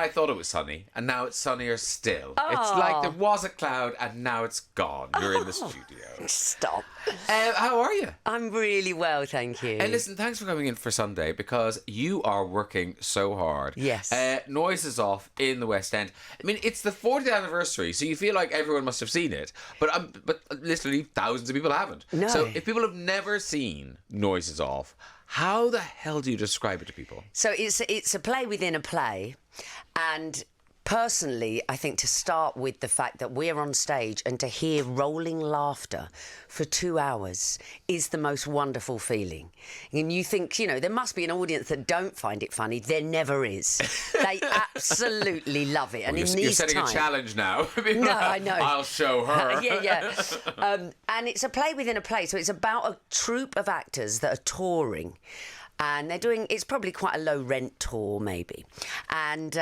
I thought it was sunny, and now it's sunnier still. It's like there was a cloud, and now it's gone. You're in the studio. Stop. How are you? I'm really well, thank you. And listen, thanks for coming in for Sunday, because you are working so hard. Yes. Noise is off in the West End. I mean, it's the 40th anniversary, so you feel like everyone must have seen it, but literally thousands of people haven't. No. So if people have never seen Noise is Off, how the hell do you describe it to people? So it's a play within a play, and personally, I think to start with the fact that we're on stage and to hear rolling laughter for 2 hours is the most wonderful feeling. And you think, there must be an audience that don't find it funny. There never is. They absolutely love it. And you're setting a challenge now. No, I know. I'll show her. Yeah. And it's a play within a play. So it's about a troupe of actors that are touring. And it's probably quite a low rent tour, maybe. And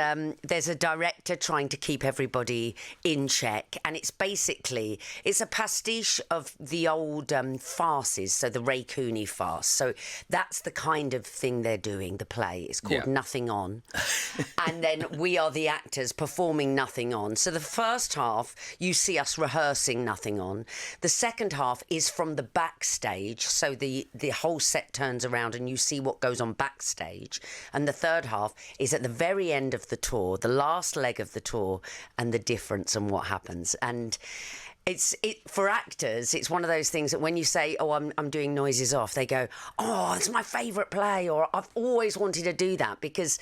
there's a director trying to keep everybody in check. And it's a pastiche of the old farces, so the Ray Cooney farce. So that's the kind of thing they're doing, the play. It's called Nothing On. And then we are the actors performing Nothing On. So the first half, you see us rehearsing Nothing On. The second half is from the backstage. So the whole set turns around and you see what goes on backstage, and the third half is at the very end of the tour, the last leg of the tour, and the difference and what happens. And for actors, it's one of those things that when you say, "Oh, I'm doing Noises Off," they go, "Oh, it's my favourite play," or "I've always wanted to do that," because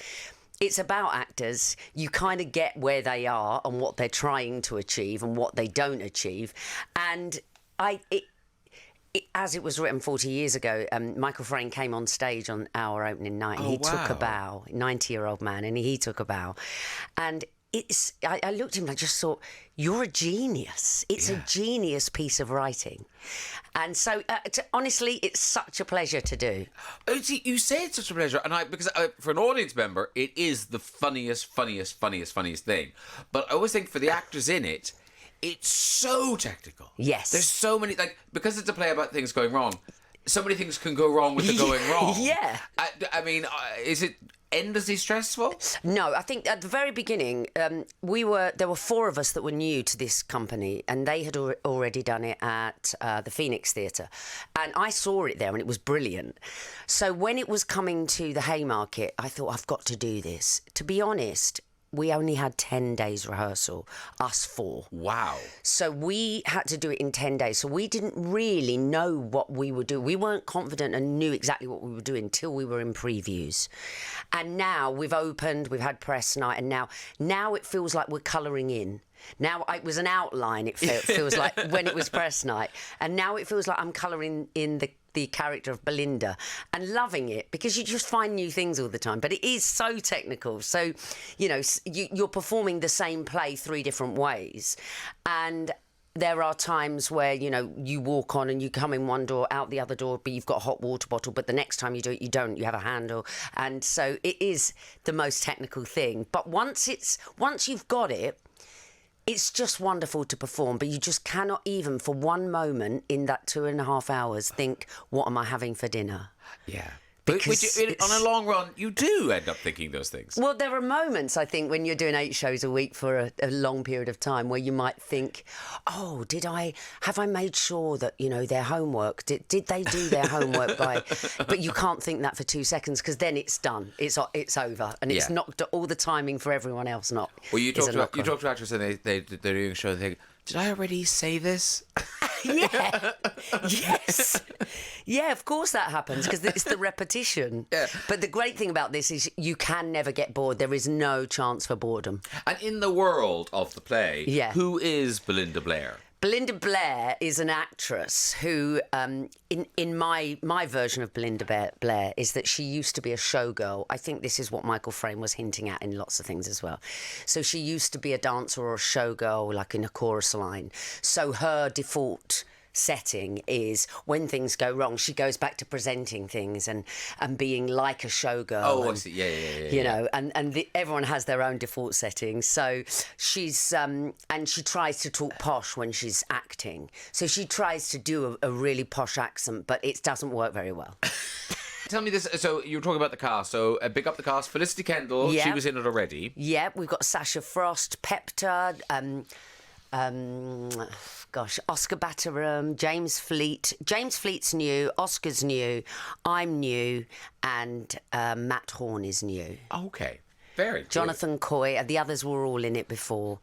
it's about actors. You kind of get where they are and what they're trying to achieve and what they don't achieve, and as it was written 40 years ago, Michael Frayn came on stage on our opening night, and he took a bow, 90-year-old man, and he took a bow. And I looked at him and I just thought, you're a genius. It's a genius piece of writing. And so, honestly, it's such a pleasure to do. See, you say it's such a pleasure, and because for an audience member, it is the funniest thing. But I always think for the actors in it, it's so technical. Yes. There's so many, because it's a play about things going wrong, so many things can go wrong with the going wrong. Yeah. I mean, is it endlessly stressful? No, I think at the very beginning, there were 4 of us that were new to this company, and they had already done it at the Phoenix Theatre. And I saw it there, and it was brilliant. So when it was coming to the Haymarket, I thought, I've got to do this. To be honest, we only had 10 days rehearsal, us 4. Wow. So we had to do it in 10 days. So we didn't really know what we were doing. We weren't confident and knew exactly what we were doing until we were in previews. And now we've opened, we've had press night, and now it feels like we're colouring in. Now it was an outline, it feels like, when it was press night. And now it feels like I'm colouring in the character of Belinda, and loving it, because you just find new things all the time. But it is so technical. So, you're performing the same play 3 different ways. And there are times where, you walk on and you come in one door, out the other door, but you've got a hot water bottle. But the next time you do it, you don't. You have a handle. And so it is the most technical thing. But once you've got it, it's just wonderful to perform, but you just cannot even for one moment in that 2.5 hours think, what am I having for dinner? Yeah. Because on a long run, you do end up thinking those things. Well, there are moments, I think, when you're doing 8 shows a week for a long period of time where you might think, oh, have I made sure that, their homework, did they do their homework by... But you can't think that for 2 seconds, because then it's done. It's over. And it's knocked all the timing for everyone else not. Well, you talk to actors and they're doing a show and they think, did I already say this? Yeah. Yes. Yeah, of course that happens, because it's the repetition. Yeah. But the great thing about this is you can never get bored. There is no chance for boredom. And in the world of the play, who is Belinda Blair? Belinda Blair is an actress who, in my version of Belinda Blair, is that she used to be a showgirl. I think this is what Michael Frayn was hinting at in lots of things as well. So she used to be a dancer or a showgirl, like in a chorus line. So her default setting is when things go wrong, she goes back to presenting things and being like a showgirl. Oh, I see. Yeah. Everyone has their own default settings. So she's and she tries to talk posh when she's acting. So she tries to do a really posh accent, but it doesn't work very well. Tell me this. So you were talking about the cast. So big up the cast. Felicity Kendall, Yeah. she was in it already. Yeah, we've got Sasha Frost, Pepta, Oscar Batterum, James Fleet. James Fleet's new, Oscar's new, I'm new, and Matt Horn is new. Okay. Very good. Jonathan Coy, the others were all in it before.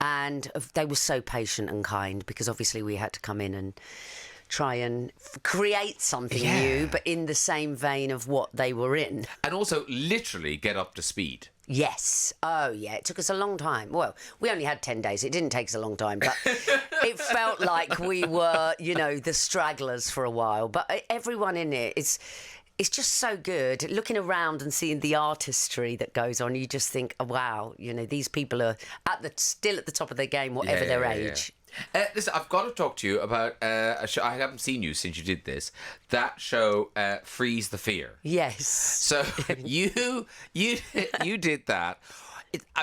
And they were so patient and kind because obviously we had to come in and try and create something new, but in the same vein of what they were in. And also literally get up to speed. Yes. Oh, yeah. It took us a long time. Well, we only had 10 days. It didn't take us a long time, but it felt like we were, the stragglers for a while. But everyone in it is... It's just so good. Looking around and seeing the artistry that goes on, you just think, oh, wow, these people are still at the top of their game, whatever their age. Listen, I've got to talk to you about a show. I haven't seen you since you did this. That show, Freeze the Fear. Yes. So you did that.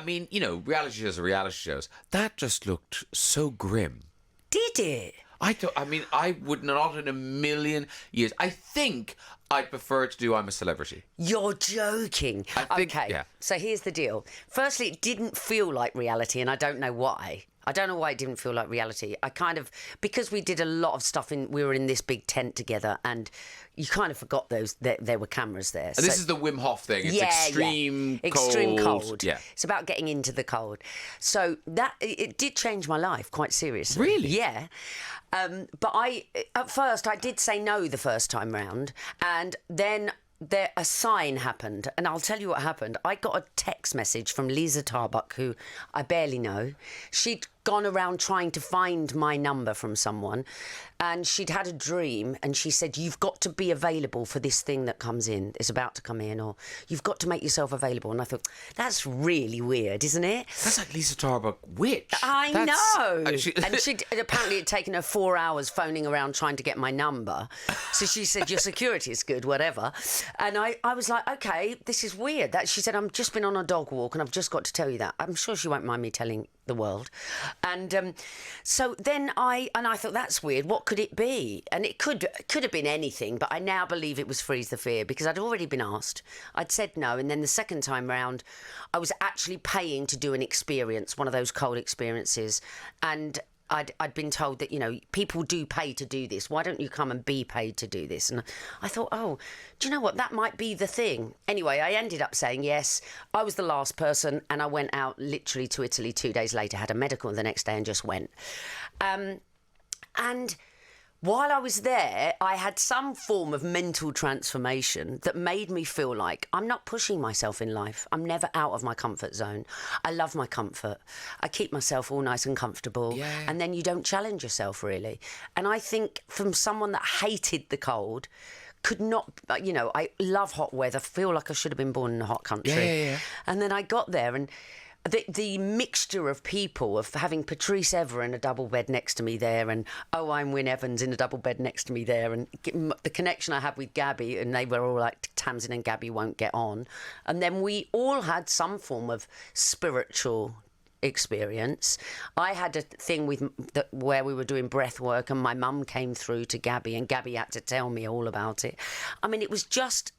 Reality shows are reality shows. That just looked so grim. Did it? I would not in a million years. I think I'd prefer to do I'm a Celebrity. You're joking. Okay, yeah. So here's the deal. Firstly, it didn't feel like reality, and I don't know why. I don't know why it didn't feel like reality. Because we did a lot of stuff we were in this big tent together, and you kind of forgot there were cameras there. And this is the Wim Hof thing. It's extreme cold. Yeah. It's about getting into the cold. So it did change my life quite seriously. Really? Yeah. But at first I did say no the first time round, and then a sign happened, and I'll tell you what happened. I got a text message from Liza Tarbuck, who I barely know. She'd gone around trying to find my number from someone, and she'd had a dream, and she said, you've got to be available for this thing that comes in. It's about to come in, or you've got to make yourself available. And I thought, that's really weird, isn't it? That's like Liza Tarbuck witch. I know. And apparently it'd taken her 4 hours phoning around trying to get my number. So she said, your security is good, whatever. And I was like, okay, this is weird. She said, I've just been on a dog walk and I've just got to tell you that. I'm sure she won't mind me telling the world. And so then I thought, that's weird. What could it be? And it could have been anything, but I now believe it was Freeze the Fear because I'd already been asked. I'd said no, and then the second time round, I was actually paying to do an experience, one of those cold experiences, and I'd been told that, people do pay to do this. Why don't you come and be paid to do this? And I thought, oh, do you know what? That might be the thing. Anyway, I ended up saying yes. I was the last person, and I went out literally to Italy 2 days later, had a medical the next day and just went. And while I was there, I had some form of mental transformation that made me feel like I'm not pushing myself in life. I'm never out of my comfort zone. I love my comfort. I keep myself all nice and comfortable. Yeah. And then you don't challenge yourself, really. And I think from someone that hated the cold, could not, I love hot weather, feel like I should have been born in a hot country. Yeah. And then I got there and the mixture of people, of having Patrice Evra in a double bed next to me there, and I'm Wyn Evans in a double bed next to me there, and the connection I had with Gabby, and they were all like, Tamzin and Gabby won't get on. And then we all had some form of spiritual experience. I had a thing where we were doing breath work, and my mum came through to Gabby, and Gabby had to tell me all about it. I mean, it was just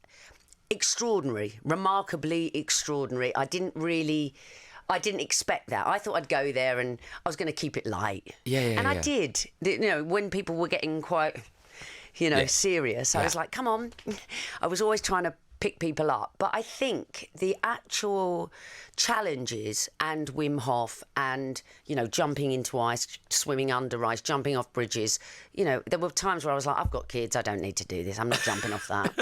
extraordinary, remarkably extraordinary. I didn't expect that. I thought I'd go there and I was going to keep it light. And I did. When people were getting quite, serious, I was like, come on. I was always trying to pick people up. But I think the actual challenges and Wim Hof and, jumping into ice, swimming under ice, jumping off bridges, there were times where I was like, I've got kids, I don't need to do this. I'm not jumping off that.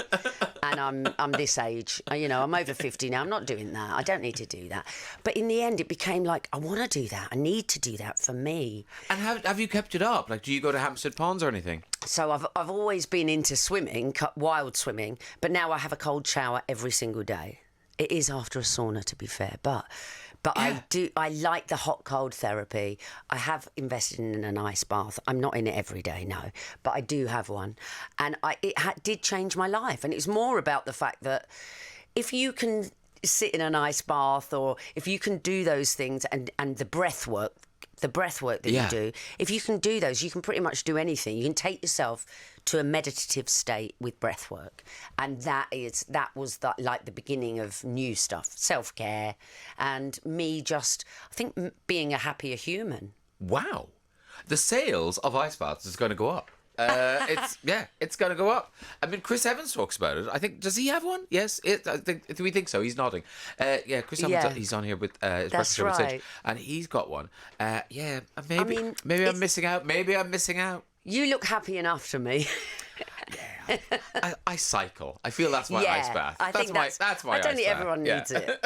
And I'm this age, I'm over 50 now. I'm not doing that. I don't need to do that. But in the end, it became like, I want to do that. I need to do that for me. And have you kept it up? Like, do you go to Hampstead Ponds or anything? So I've always been into swimming, wild swimming, but now I have a cold shower every single day. It is after a sauna, to be fair, but yeah. I like the hot cold therapy. I have invested in an ice bath. I'm not in it every day, no, but I do have one, and it did change my life. And it's more about the fact that if you can sit in an ice bath, or if you can do those things, and the breath work the breath work that Yeah. you do, if you can do those, you can pretty much do anything. You can take yourself to a meditative state with breath work, and that was like the beginning of new stuff, self-care, and me just, I think, being a happier human. Wow. The sales of ice baths is going to go up. It's going to go up. I mean, Chris Evans talks about it. I think, does he have one? Yes. Do we think so? He's nodding. Chris Evans, he's on here with his breakfast show with Sage, right. and he's got one. Maybe mean, I'm missing out. Maybe I'm missing out. You look happy enough to me. I cycle. I feel that's my ice bath. I think that's my I don't ice think bath. everyone needs it.